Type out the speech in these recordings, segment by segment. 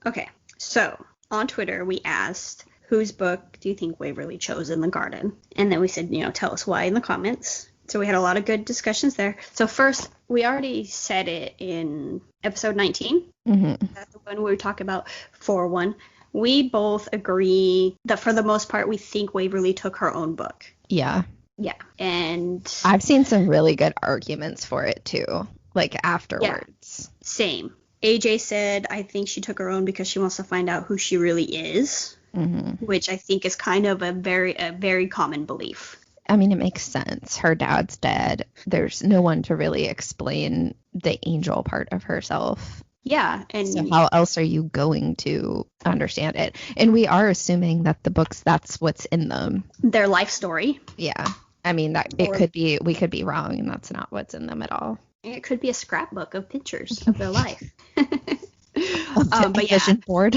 Okay, so on Twitter, we asked, whose book do you think Waverly chose in the garden? And then we said, tell us why in the comments. So we had a lot of good discussions there. So first, we already said it in episode 19. Mm-hmm. That's the one we were talking about 4-1. We both agree that for the most part, we think Waverly took her own book. Yeah. Yeah. And I've seen some really good arguments for it too, like afterwards. Yeah, same. AJ said, I think she took her own because she wants to find out who she really is, which I think is kind of a very common belief. I mean, it makes sense. Her dad's dead. There's no one to really explain the angel part of herself. Yeah. And so how else are you going to understand it? And we are assuming that the books, that's what's in them. Their life story. Yeah. I mean, we could be wrong, and that's not what's in them at all. It could be a scrapbook of pictures of their life. But vision board.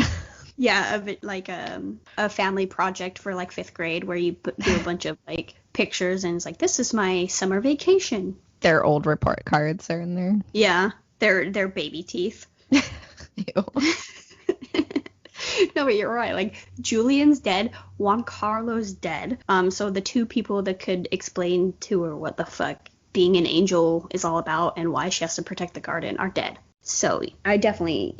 Yeah, like a family project for like 5th grade where you do a bunch of like pictures and it's like, this is my summer vacation. Their old report cards are in there. Yeah, their baby teeth. Ew. No, but you're right. Like, Julian's dead, Juan Carlo's dead. So the two people that could explain to her what the fuck being an angel is all about and why she has to protect the garden are dead. So I definitely,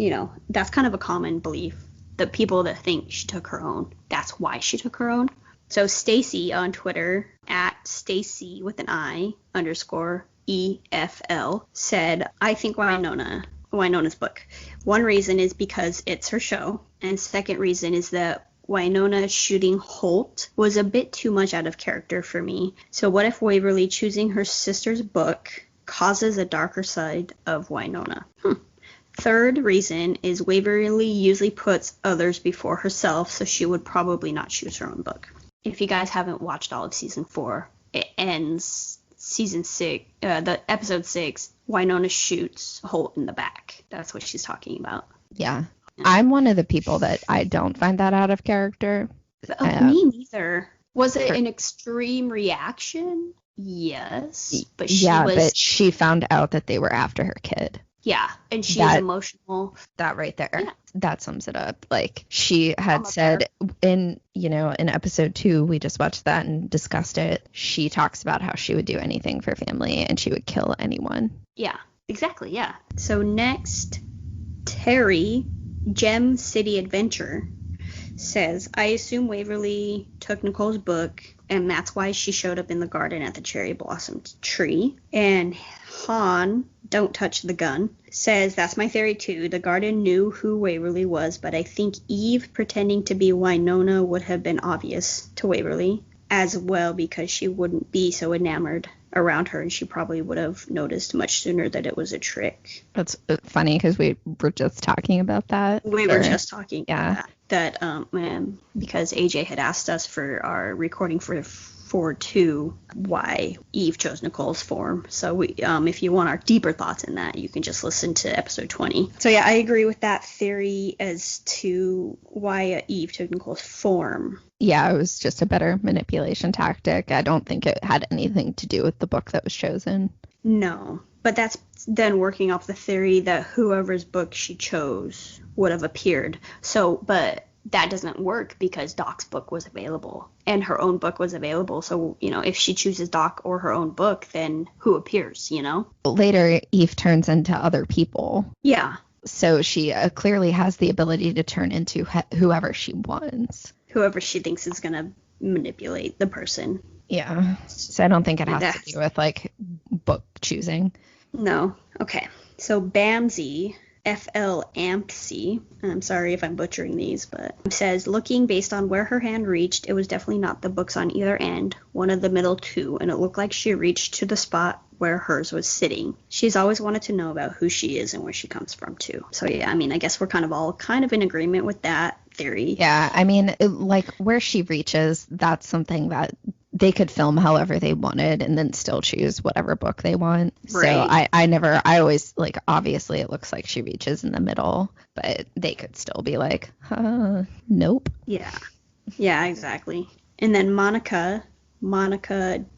that's kind of a common belief. The people that think she took her own, that's why she took her own. So Stacy on Twitter, at Stacy with an I _EFL, said, I think Wynonna's book. One reason is because it's her show, and second reason is that Wynonna shooting Haught was a bit too much out of character for me. So what if Waverly choosing her sister's book causes a darker side of Wynonna? Third reason is Waverly usually puts others before herself, so she would probably not choose her own book. If you guys haven't watched all of season 4, it ends season 6, the episode 6, Wynonna shoots Haught in the back. That's what she's talking about. Yeah. I'm one of the people that I don't find that out of character. Me neither. Was it an extreme reaction? Yes. But she found out that they were after her kid. Yeah, and she's emotional. That right there, that sums it up. Like, she had said in episode 2, we just watched that and discussed it. She talks about how she would do anything for family and she would kill anyone. Yeah, exactly, yeah. So next, Terry, Gem City Adventure, says, I assume Waverly took Nicole's book and that's why she showed up in the garden at the cherry blossom tree. And Han, Don't Touch the Gun, says, that's my theory too. The garden knew who Waverly was, but I think Eve pretending to be Wynonna would have been obvious to Waverly as well because she wouldn't be so enamored around her and she probably would have noticed much sooner that it was a trick. That's funny because we were just talking about that. We were just talking about that because AJ had asked us for our recording for 4-2 why Eve chose Nicole's form. So we, if you want our deeper thoughts in that, you can just listen to episode 20. So yeah, I agree with that theory as to why Eve took Nicole's form. Yeah, it was just a better manipulation tactic. I don't think it had anything to do with the book that was chosen. No, but that's then working off the theory that whoever's book she chose would have appeared. So, but that doesn't work because Doc's book was available and her own book was available. So, if she chooses Doc or her own book, then who appears, Later, Eve turns into other people. Yeah. So she clearly has the ability to turn into whoever she wants. Whoever she thinks is going to manipulate the person. Yeah. So I don't think it has to do with, book choosing. No. Okay. So Bamsey, FL-AMPC, I'm sorry if I'm butchering these, but says, looking based on where her hand reached, it was definitely not the books on either end, one of the middle two, and it looked like she reached to the spot where hers was sitting. She's always wanted to know about who she is and where she comes from, too. So, yeah, I guess we're all in agreement with that theory. Yeah, where she reaches, that's something that they could film however they wanted and then still choose whatever book they want. Right. So I always, obviously it looks like she reaches in the middle, but they could still be like, nope. Yeah. Yeah, exactly. And then Monica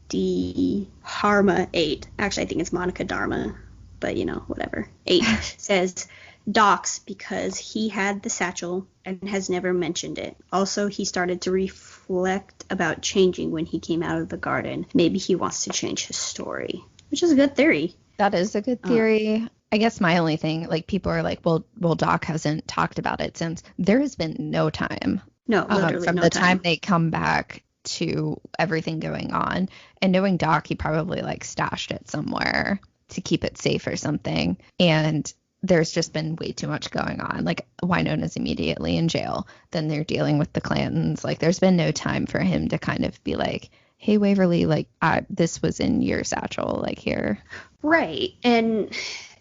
D. Harma 8. Actually, I think it's Monica Dharma, but whatever. 8 says, Doc's because he had the satchel and has never mentioned it. Also, he started to reflect about changing when he came out of the garden. Maybe he wants to change his story, which is a good theory. That is a good theory. I guess my only thing, like, people are like, well, Doc hasn't talked about it since. There has been no time. No, literally from no the time they come back to everything going on. And knowing Doc, he probably like stashed it somewhere to keep it safe or something. And there's just been way too much going on. Like, Wynonna's immediately in jail. Then they're dealing with the Clantons. Like, there's been no time for him to kind of be like, hey, Waverly, like, this was in your satchel, like, here. Right. And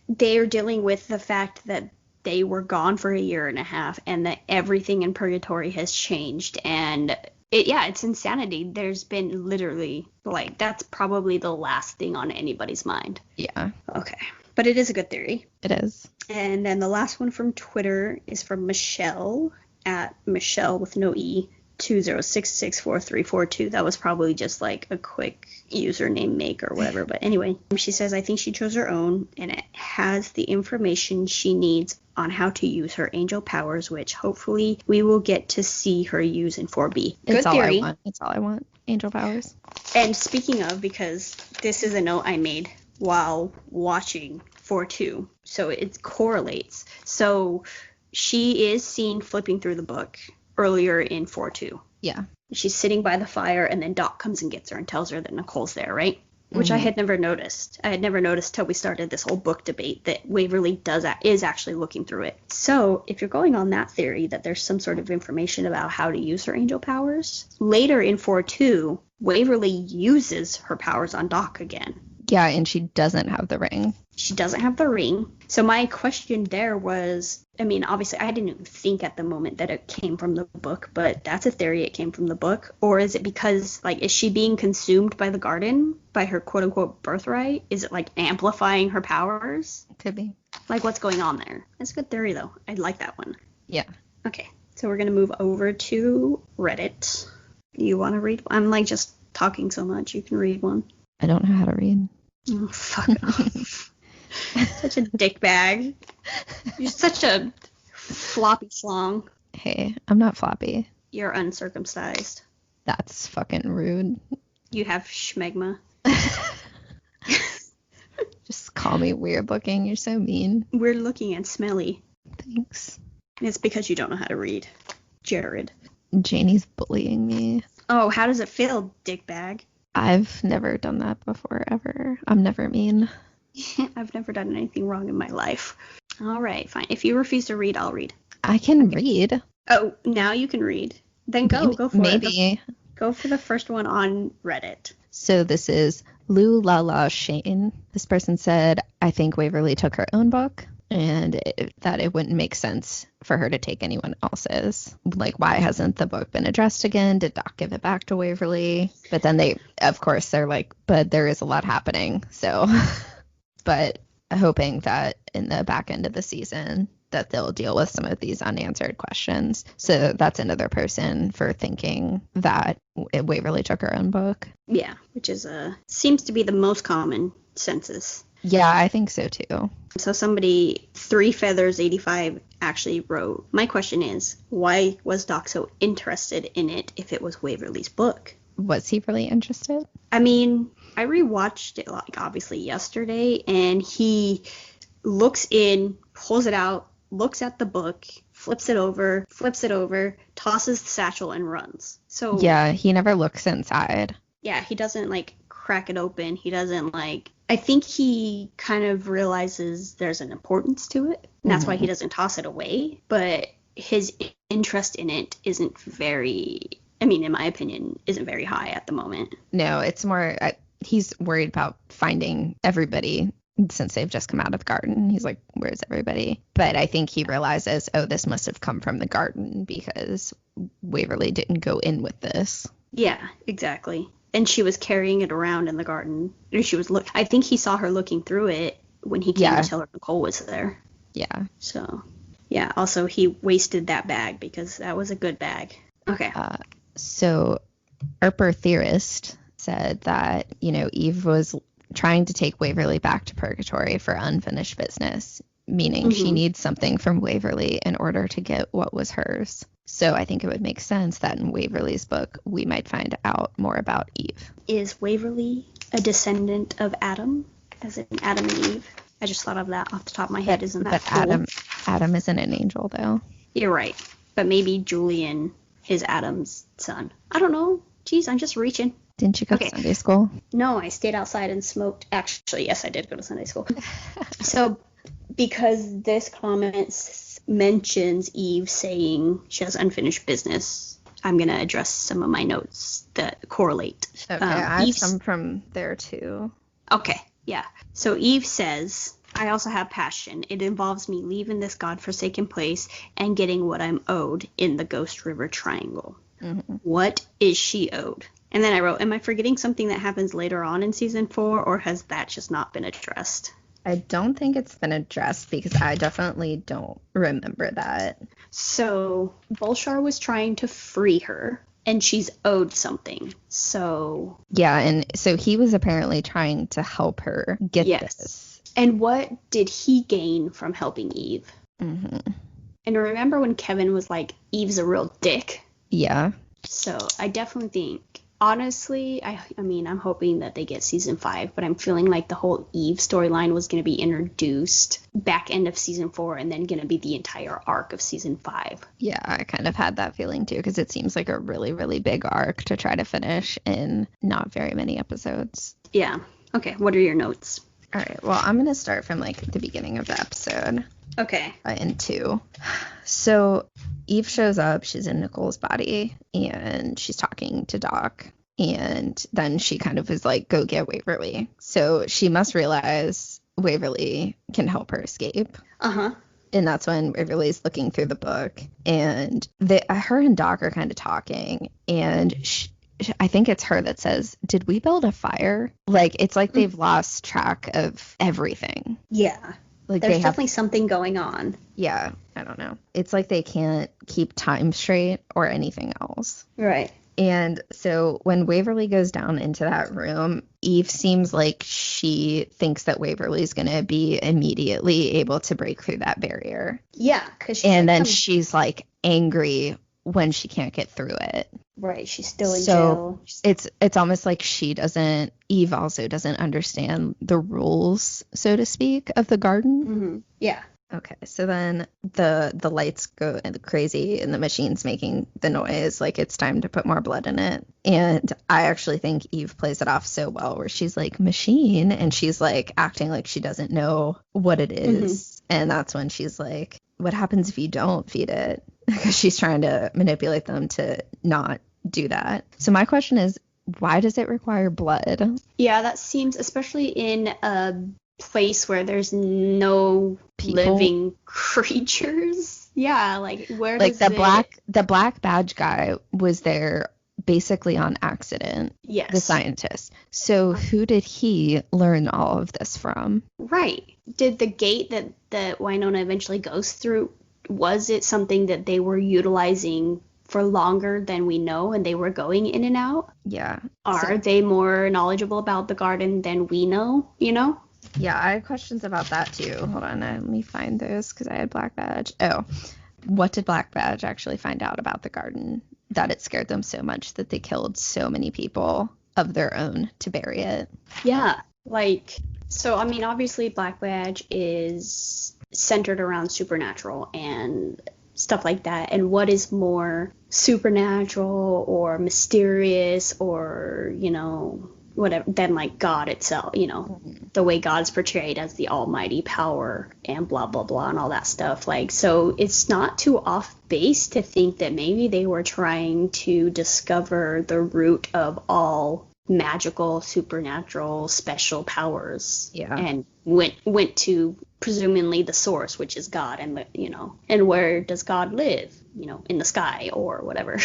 they're dealing with the fact that they were gone for a year and a half and that everything in Purgatory has changed. And it's insanity. There's been literally, like, that's probably the last thing on anybody's mind. Yeah. Okay. But it is a good theory. It is. And then the last one from Twitter is from Michelle, at Michelle with no E, 20664342. That was probably just like a quick username make or whatever. But anyway, she says, I think she chose her own and it has the information she needs on how to use her angel powers, which hopefully we will get to see her use in 4B. Good it's theory. It's all I want. Angel powers. And speaking of, because this is a note I made while watching 4-2, so it correlates. So she is seen flipping through the book earlier in 4-2. Yeah. She's sitting by the fire, and then Doc comes and gets her and tells her that Nicole's there, right? Which I had never noticed. I had never noticed till we started this whole book debate that Waverly is actually looking through it. So if you're going on that theory that there's some sort of information about how to use her angel powers, later in 4-2, Waverly uses her powers on Doc again. Yeah, and she doesn't have the ring. She doesn't have the ring. So my question there was, I mean, obviously I didn't even think at the moment that it came from the book, but that's a theory, it came from the book. Or is it because, like, is she being consumed by the garden, by her quote-unquote birthright? Is it, like, amplifying her powers? Could be. Like, what's going on there? That's a good theory, though. I like that one. Yeah. Okay, so we're going to move over to Reddit. You want to read? I'm, like, just talking so much. You can read one. I don't know how to read. Oh, fuck off. Such a dick bag. You're such a floppy schlong. Hey, I'm not floppy. You're uncircumcised. That's fucking rude. You have schmegma. Just call me weird looking. You're so mean. Weird looking and smelly. Thanks. It's because you don't know how to read. Jared. Janie's bullying me. Oh, how does it feel, dick bag? I've never done that before, ever. I'm never mean. I've never done anything wrong in my life. All right, fine. If you refuse to read, I'll read. I can read. Oh, now you can read. Then go for it. Maybe. Go for the first one on Reddit. So this is Lou Lala Shane. This person said, I think Waverly took her own book and that it wouldn't make sense for her to take anyone else's. Like, why hasn't the book been addressed again? Did Doc give it back to Waverly? But then they're like, but there is a lot happening. So, but hoping that in the back end of the season that they'll deal with some of these unanswered questions. So that's another person for thinking that Waverly took her own book. Yeah, which is seems to be the most common census. Yeah, I think so too. So somebody, 3feathers85, actually wrote, my question is, why was Doc so interested in it if it was Waverly's book? Was he really interested? I mean, I rewatched it, like, obviously yesterday, and he looks in, pulls it out, looks at the book, flips it over, tosses the satchel, and runs. So yeah, he never looks inside. Yeah, he doesn't, like, crack it open. He doesn't, like, I think he kind of realizes there's an importance to it, and that's why he doesn't toss it away. But his interest in it isn't very, I mean, in my opinion, isn't very high at the moment. No, it's more, he's worried about finding everybody since they've just come out of the garden. He's like, where's everybody? But I think he realizes, oh, this must have come from the garden because Waverly didn't go in with this. Yeah, exactly. And she was carrying it around in the garden. I think he saw her looking through it when he came to tell her Nicole was there. Yeah. So, yeah. Also, he wasted that bag because that was a good bag. Okay. So, Earp Theorist said that, Eve was trying to take Waverly back to Purgatory for unfinished business. meaning she needs something from Waverly in order to get what was hers. So I think it would make sense that in Waverly's book, we might find out more about Eve. Is Waverly a descendant of Adam, as in Adam and Eve? I just thought of that off the top of my head. Isn't that cool? But Adam isn't an angel, though. You're right. But maybe Julian is Adam's son. I don't know. Jeez, I'm just reaching. Didn't you go to Sunday school? No, I stayed outside and smoked. Actually, yes, I did go to Sunday school. So, because this comment mentions Eve saying she has unfinished business, I'm going to address some of my notes that correlate. Okay, I have some from there, too. Okay, yeah. So Eve says, I also have passion. It involves me leaving this godforsaken place and getting what I'm owed in the Ghost River Triangle. Mm-hmm. What is she owed? And then I wrote, am I forgetting something that happens later on in season 4, or has that just not been addressed? I don't think it's been addressed because I definitely don't remember that. So Bolshar was trying to free her, and she's owed something. So yeah, and so he was apparently trying to help her get this. And what did he gain from helping Eve? Mm-hmm. And remember when Kevin was like, Eve's a real dick? Yeah. So I definitely think, honestly, I mean, I'm hoping that they get season 5, but I'm feeling like the whole Eve storyline was going to be introduced back end of season 4 and then going to be the entire arc of season 5. Yeah, I kind of had that feeling too, because it seems like a really, really big arc to try to finish in not very many episodes. Yeah. Okay, what are your notes? All right, well, I'm going to start from like the beginning of the episode. Okay. In 2. So Eve shows up, she's in Nicole's body, and she's talking to Doc, and then she kind of is like, go get Waverly. So she must realize Waverly can help her escape. Uh-huh. And that's when Waverly's looking through the book, and her and Doc are kind of talking, and I think it's her that says, did we build a fire? Like, it's like they've lost track of everything. Yeah. Like there's definitely something going on. Yeah, I don't know. It's like they can't keep time straight or anything else. Right. And so when Waverly goes down into that room, Eve seems like she thinks that Waverly's going to be immediately able to break through that barrier. Yeah. And then she's like angry when she can't get through it. Right, she's still in jail. It's almost like Eve also doesn't understand the rules, so to speak, of the garden. Mm-hmm. Yeah. Okay, so then the lights go crazy and the machine's making the noise like it's time to put more blood in it. And I actually think Eve plays it off so well, where she's like, machine, and she's like acting like she doesn't know what it is. Mm-hmm. And that's when she's like, what happens if you don't feed it? Because she's trying to manipulate them to not do that. So my question is, why does it require blood? Yeah, that seems, especially in a place where there's no living creatures. Yeah, like where like does the black badge guy was there basically on accident. Yes. The scientist. So who did he learn all of this from? Right. Did the gate that Wynonna eventually goes through, was it something that they were utilizing for longer than we know and they were going in and out? Yeah. Are they more knowledgeable about the garden than we know, you know? Yeah, I had questions about that too. Hold on, let me find those because I had Black Badge. Oh, what did Black Badge actually find out about the garden that it scared them so much that they killed so many people of their own to bury it? Yeah, like, so, I mean, obviously Black Badge is centered around supernatural and stuff like that. And what is more supernatural or mysterious or, you know, whatever, than like God itself, you know, the way God's portrayed as the almighty power and blah, blah, blah, and all that stuff. Like, so it's not too off base to think that maybe they were trying to discover the root of all magical, supernatural, special powers. Yeah. And went to presumably the source, which is God, and you know, and where does God live? You know, in the sky or whatever.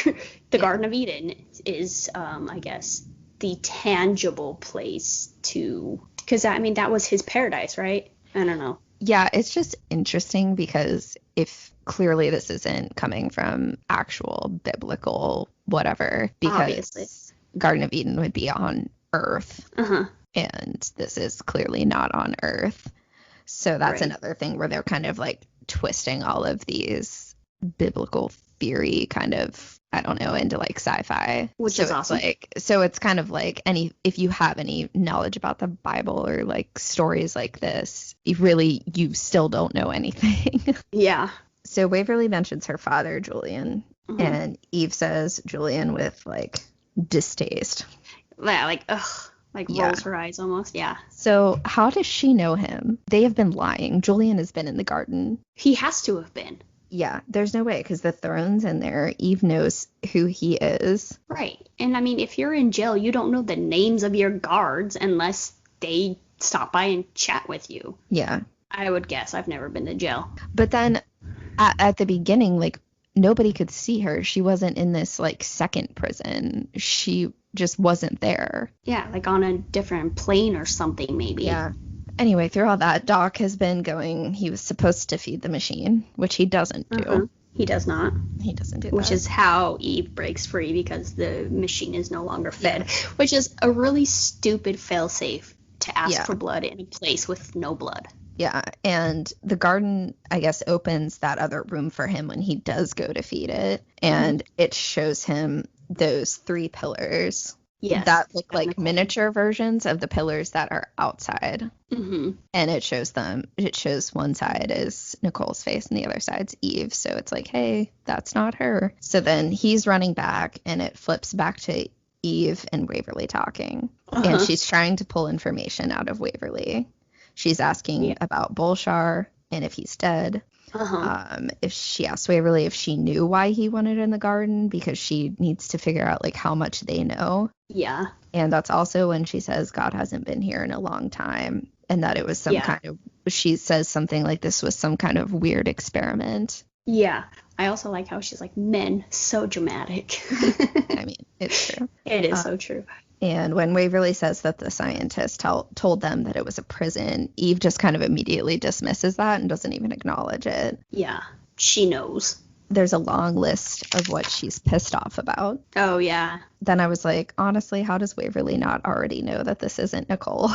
The Garden of Eden is, I guess, the tangible place to, because I mean that was his paradise, right? I don't know. Yeah, it's just interesting because if clearly this isn't coming from actual biblical whatever, because obviously Garden of Eden would be on Earth. Uh-huh. And this is clearly not on Earth. So that's another thing where they're kind of like twisting all of these biblical theory kind of, I don't know, into like sci-fi. Which is awesome. So it's kind of like if you have any knowledge about the Bible or like stories like this, you still don't know anything. Yeah. So Waverly mentions her father, Julian, and Eve says Julian with like distaste. Yeah, like, ugh. Like rolls her eyes almost, yeah. So how does she know him? They have been lying. Julian has been in the garden. He has to have been. Yeah, there's no way because the throne's in there. Eve knows who he is. Right. And I mean, if you're in jail, you don't know the names of your guards unless they stop by and chat with you. Yeah. I would guess. I've never been to jail. But then at the beginning, like, nobody could see her. She wasn't in this, like, second prison. She just wasn't there. Yeah, like on a different plane or something, maybe. Yeah. Anyway, through all that, Doc has been going, he was supposed to feed the machine, which he doesn't do. He does not. He doesn't do that. Which is how Eve breaks free because the machine is no longer fed, which is a really stupid failsafe to ask for blood in a place with no blood. Yeah, and the garden, I guess, opens that other room for him when he does go to feed it, and it shows him those 3 pillars that look like miniature versions of the pillars that are outside. And it shows one side is Nicole's face and the other side's Eve, so it's like, hey, that's not her. So then he's running back, and it flips back to Eve and Waverly talking, and she's trying to pull information out of Waverly. She's asking about Bolshar and if he's dead. If she asked Waverly if she knew why he wanted in the garden, because she needs to figure out like how much they know. Yeah. And that's also when she says God hasn't been here in a long time, and that it was some kind of, she says something like this was some kind of weird experiment. Yeah. I also like how she's like, men, so dramatic. I mean, it's true. It is so true. And when Waverly says that the scientist told them that it was a prison, Eve just kind of immediately dismisses that and doesn't even acknowledge it. Yeah, she knows. There's a long list of what she's pissed off about. Oh, yeah. Then I was like, honestly, how does Waverly not already know that this isn't Nicole?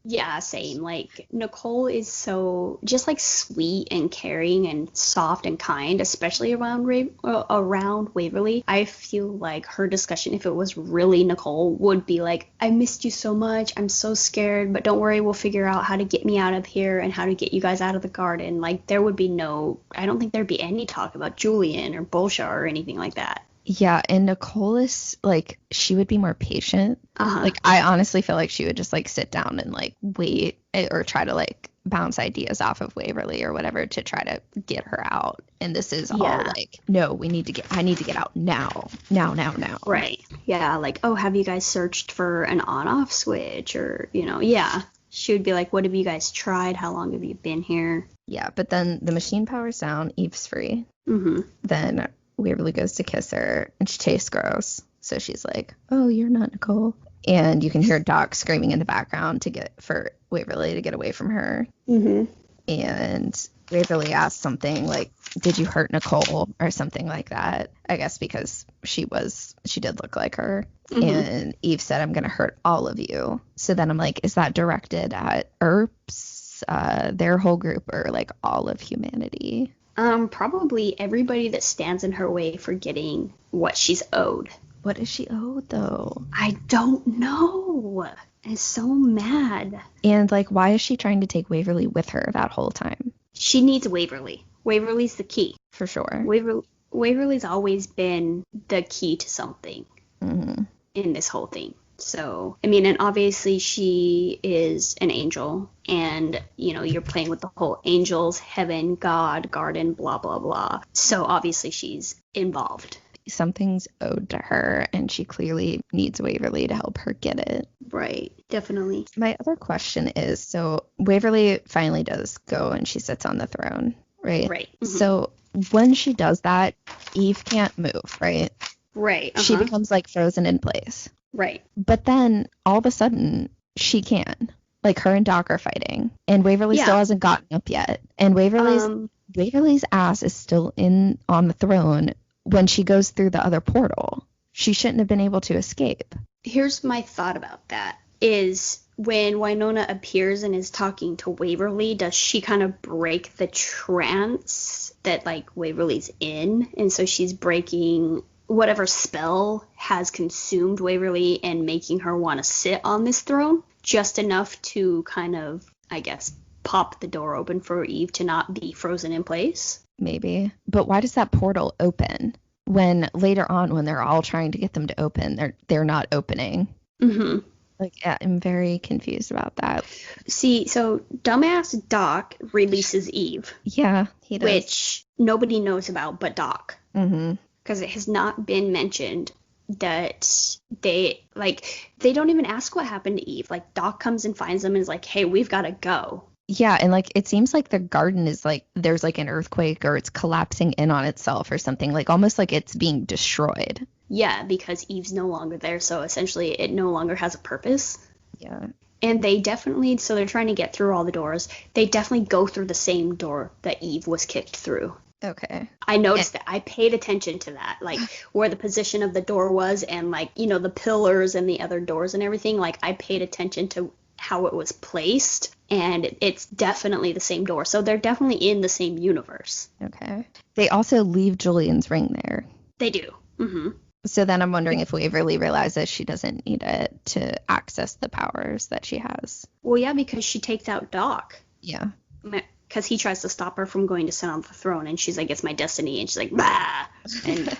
Yeah, same. Like, Nicole is so just like sweet and caring and soft and kind, especially around Waverly. I feel like her discussion, if it was really Nicole, would be like, I missed you so much. I'm so scared, but don't worry, we'll figure out how to get me out of here and how to get you guys out of the garden. Like, there would be I don't think there'd be any talk about Julian or Bolshar or anything like that. Yeah, and Nicole is, like, she would be more patient. Like, I honestly feel like she would just, like, sit down and, like, wait or try to, like, bounce ideas off of Waverly or whatever to try to get her out. And this is all, like, no, I need to get out now. Now. Right. Yeah, like, oh, have you guys searched for an on-off switch? Or, She would be like, what have you guys tried? How long have you been here? Yeah, but then the machine powers down, Eve's free. Then Waverly goes to kiss her, and she tastes gross. So she's like, oh, you're not Nicole. And you can hear Doc screaming in the background for Waverly to get away from her. And Waverly asks something like, did you hurt Nicole? Or something like that. I guess because she did look like her. And Eve said, I'm going to hurt all of you. So then I'm like, is that directed at Earp's, their whole group, or like all of humanity? Probably everybody that stands in her way for getting what she's owed. What is she owed, though? I don't know. I'm so mad. And, like, why is she trying to take Waverly with her that whole time? She needs Waverly. Waverly's the key. For sure. Waverly's always been the key to something in this whole thing. So, I mean, and obviously she is an angel, and, you're playing with the whole angels, heaven, God, garden, blah, blah, blah. So obviously she's involved. Something's owed to her, and she clearly needs Waverly to help her get it. Right, definitely. My other question is, so Waverly finally does go and she sits on the throne, right? Right. So when she does that, Eve can't move, right? Right. She becomes, like, frozen in place. Right. But then all of a sudden she can. Like, her and Doc are fighting, and Waverly still hasn't gotten up yet. And Waverly's ass is still on the throne when she goes through the other portal. She shouldn't have been able to escape. Here's my thought about that is when Wynonna appears and is talking to Waverly, does she kind of break the trance that like Waverly's in? And so she's breaking whatever spell has consumed Waverly and making her want to sit on this throne, just enough to kind of, I guess, pop the door open for Eve to not be frozen in place. Maybe. But why does that portal open when later on, when they're all trying to get them to open, they're not opening? Mm-hmm. Like, yeah, I'm very confused about that. See, so dumbass Doc releases Eve. Yeah, he does. Which nobody knows about but Doc. Mm-hmm. Because it has not been mentioned that they don't even ask what happened to Eve. Like, Doc comes and finds them and is like, hey, we've got to go. Yeah, and like it seems like the garden is like there's like an earthquake or it's collapsing in on itself or something, like almost like it's being destroyed. Yeah, because Eve's no longer there, so essentially it no longer has a purpose. Yeah. And they definitely, so they're trying to get through all the doors. They definitely go through the same door that Eve was kicked through. Okay. I noticed that. I paid attention to that, like where the position of the door was and like, you know, the pillars and the other doors and everything. Like I paid attention to how it was placed, and it's definitely the same door. So they're definitely in the same universe. Okay. They also leave Julian's ring there. They do. Mm-hmm. So then I'm wondering if Waverly realizes she doesn't need it to access the powers that she has. Well, yeah, because she takes out Doc. Yeah. Because he tries to stop her from going to sit on the throne, and she's like, it's my destiny, and she's like, bah! And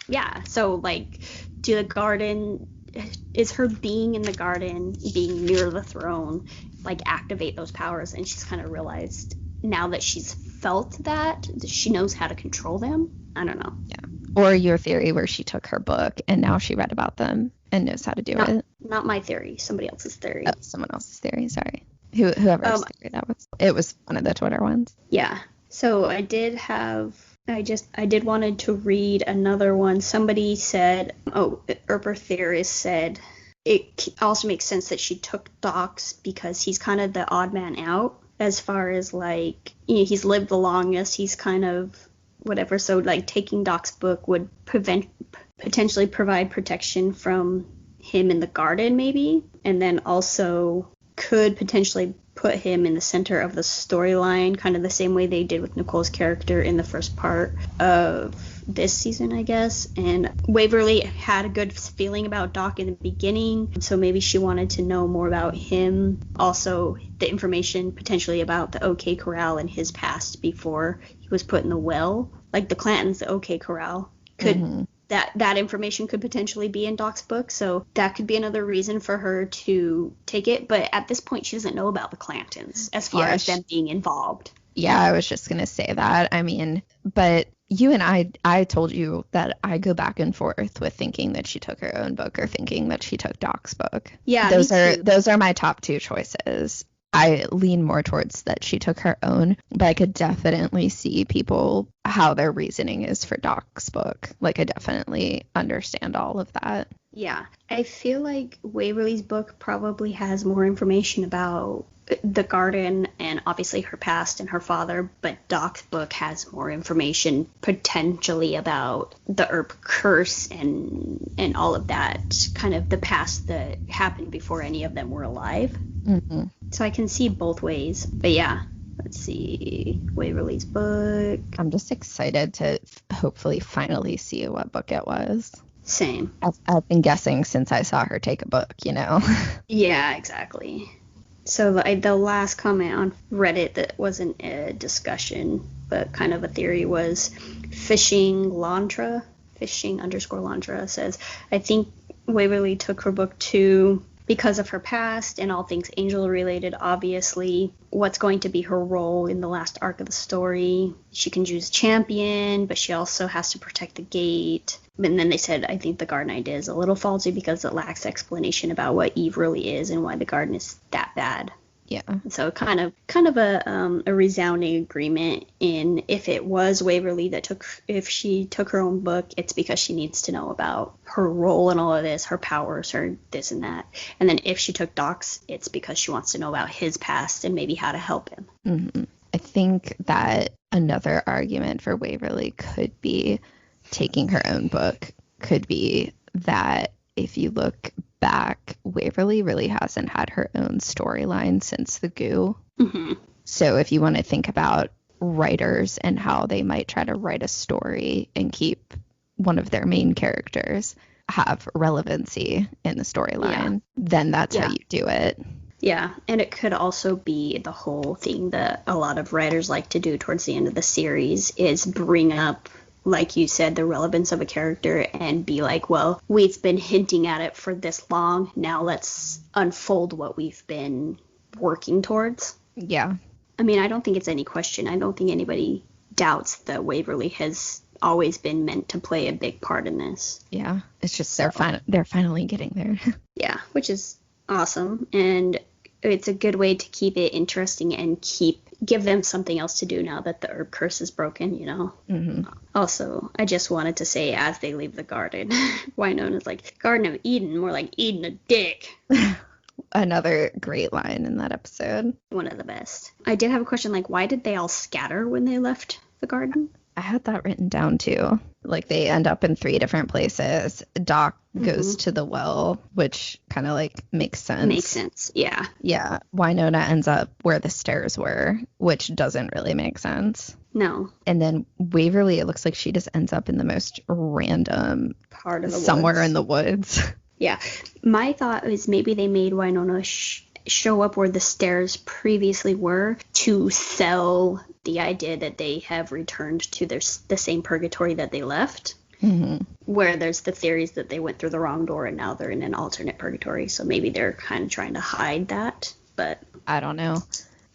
yeah, so like, is her being in the garden, being near the throne, like activate those powers? And she's kind of realized now that she's felt that she knows how to control them. I don't know. Yeah. Or your theory where she took her book and now she read about them and knows how to do it. Not my theory. Somebody else's theory. Oh, someone else's theory. Sorry. Whoever's theory that was. It was one of the Twitter ones. Yeah. So I did wanted to read another one. Somebody said, Earp Theorist said, it also makes sense that she took Doc's because he's kind of the odd man out as far as like, you know, he's lived the longest. He's kind of whatever. So like taking Doc's book would potentially provide protection from him in the garden maybe. And then also could potentially put him in the center of the storyline, kind of the same way they did with Nicole's character in the first part of this season, I guess. And Waverly had a good feeling about Doc in the beginning, so maybe she wanted to know more about him. Also, the information potentially about the OK Corral and his past before he was put in the well. Like the Clantons, the OK Corral could that information could potentially be in Doc's book, so that could be another reason for her to take it. But at this point, she doesn't know about the Clantons as far as them being involved. Yeah, I was just gonna say that. I mean, but you and I told you that I go back and forth with thinking that she took her own book or thinking that she took Doc's book. Yeah, those are my top two choices. I lean more towards that she took her own, but I could definitely see people how their reasoning is for Doc's book. Like, I definitely understand all of that. Yeah, I feel like Waverly's book probably has more information about the garden and obviously her past and her father, but Doc's book has more information potentially about the Earp curse and all of that, kind of the past that happened before any of them were alive. Mm-hmm. So I can see both ways. But yeah, let's see. Waverly's book. I'm just excited to hopefully finally see what book it was. Same. I've been guessing since I saw her take a book, you know? Yeah, exactly. So the last comment on Reddit that wasn't a discussion, but kind of a theory was fishing_Landra says, I think Waverly took her book too because of her past and all things angel related, obviously. What's going to be her role in the last arc of the story? She can choose champion, but she also has to protect the gate. And then they said, I think the garden idea is a little faulty because it lacks explanation about what Eve really is and why the garden is that bad. Yeah. So kind of a resounding agreement in if it was Waverly if she took her own book, it's because she needs to know about her role in all of this, her powers, her this and that. And then if she took Doc's, it's because she wants to know about his past and maybe how to help him. Mm-hmm. I think that another argument for Waverly could be taking her own book, could be that if you look back, Waverly really hasn't had her own storyline since the goo. Mm-hmm. So if you want to think about writers and how they might try to write a story and keep one of their main characters have relevancy in the storyline, then that's how you do it. Yeah, and it could also be the whole thing that a lot of writers like to do towards the end of the series is bring up, like you said, the relevance of a character and be like, well, we've been hinting at it for this long. Now let's unfold what we've been working towards. Yeah. I mean, I don't think it's any question. I don't think anybody doubts that Waverly has always been meant to play a big part in this. Yeah, it's just they're finally getting there. Yeah, which is awesome. And it's a good way to keep it interesting and give them something else to do now that the Earp curse is broken, you know? Mm-hmm. Also, I just wanted to say, as they leave the garden, Wynonna's like, Garden of Eden, more like Eden a dick. Another great line in that episode. One of the best. I did have a question, like, why did they all scatter when they left the garden? I had that written down too. Like they end up in 3 different places. Doc goes to the well, which kind of like makes sense. Makes sense, yeah. Yeah. Wynonna ends up where the stairs were, which doesn't really make sense. No. And then Waverly, it looks like she just ends up in the most random part of the somewhere woods. In the woods. Yeah. My thought is maybe they made Wynonna show up where the stairs previously were to sell the idea that they have returned to the same purgatory that they left. Mm-hmm. Where there's the theories that they went through the wrong door and now they're in an alternate purgatory. So maybe they're kind of trying to hide that. But I don't know.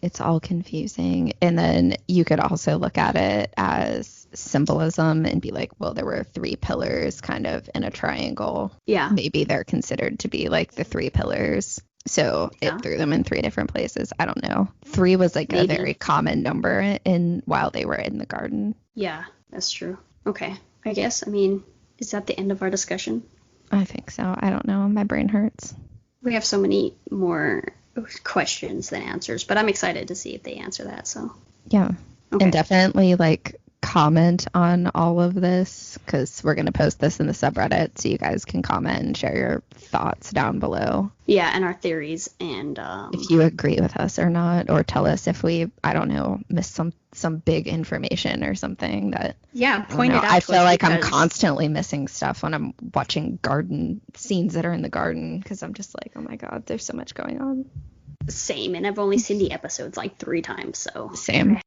It's all confusing. And then you could also look at it as symbolism and be like, well, there were 3 pillars kind of in a triangle. Yeah. Maybe they're considered to be like the 3 pillars. So it threw them in 3 different places. I don't know. 3 was like a very common number while they were in the garden. Yeah, that's true. Okay. I guess, I mean, is that the end of our discussion? I think so. I don't know. My brain hurts. We have so many more questions than answers, but I'm excited to see if they answer that. So yeah. Okay. And definitely like comment on all of this because we're going to post this in the subreddit so you guys can comment and share your thoughts down below. Yeah, and our theories and if you agree with us or not, or tell us if we, I don't know, missed some big information or something that point it out. I feel like I'm constantly missing stuff when I'm watching garden scenes that are in the garden because I'm just like, oh my god, there's so much going on. Same, and I've only seen the episodes like 3 times, so same.